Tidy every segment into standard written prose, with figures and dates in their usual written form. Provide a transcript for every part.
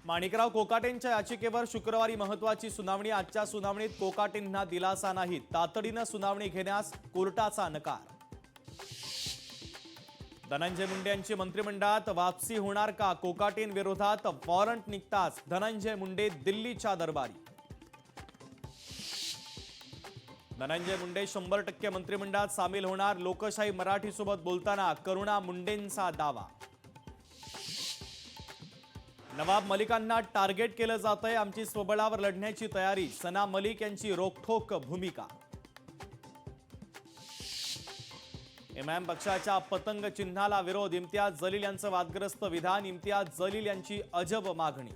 माणिकराव कोकाटेंच्या याचिकेवर शुक्रवारी महत्त्वाची सुनावणी। आजच्या सुनावणीत कोकाटेंना दिलासा नाही, तातडीने सुनावणी घेण्यास कोर्टाचा नकार। धनंजय मुंडे यांची मंत्रिमंडळात वापसी होणार का? कोकाटेंविरोधात वॉरंट निघताच धनंजय मुंडे दिल्लीच्या दरबारी। धनंजय मुंडे 100% मंत्रिमंडळात सामील होणार। लोकशाही मराठी सोबत बोलताना करुणा मुंडेंचा दावा। नवाब मलिकांना टार्गेट केलं जातंय, आमची स्वबळावर लढण्याची तयारी। सना मलिक यांची रोखठोक भूमिका। एमआयएम पक्षाच्या पतंग चिन्हाला विरोध, इम्तियाज जलील यांचं वादग्रस्त विधान। इम्तियाज जलील यांची अजब मागणी।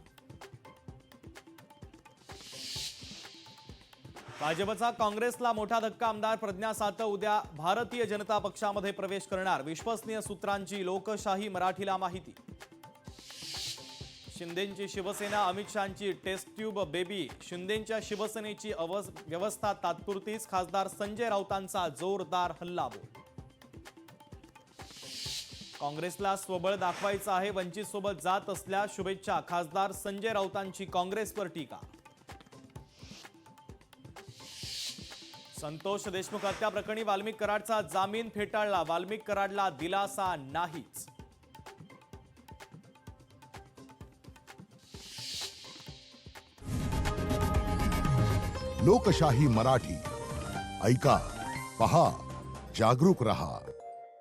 भाजपचा काँग्रेसला मोठा धक्का, आमदार प्रज्ञा सातव उद्या भारतीय जनता पक्षामध्ये प्रवेश करणार। विश्वसनीय सूत्रांची लोकशाही मराठीला माहिती। शिंदेंची शिवसेना, अमित शहांची टेस्ट ट्यूब बेबी। शिंदेंच्या शिवसेनेची व्यवस्था तात्पुरतीच, खासदार संजय राऊतांचा जोरदार हल्लाबोल। काँग्रेसला स्वबळ दाखवायचं आहे, वंचित सोबत जात असल्या शुभेच्छा। खासदार संजय राऊतांची काँग्रेसवर टीका। संतोष देशमुख हत्या प्रकरणी वाल्मिक कराडचा जामीन फेटाळला। वाल्मिक कराडला दिलासा नाहीच। लोकशाही मराठी ऐका, पहा, जागरूक रहा।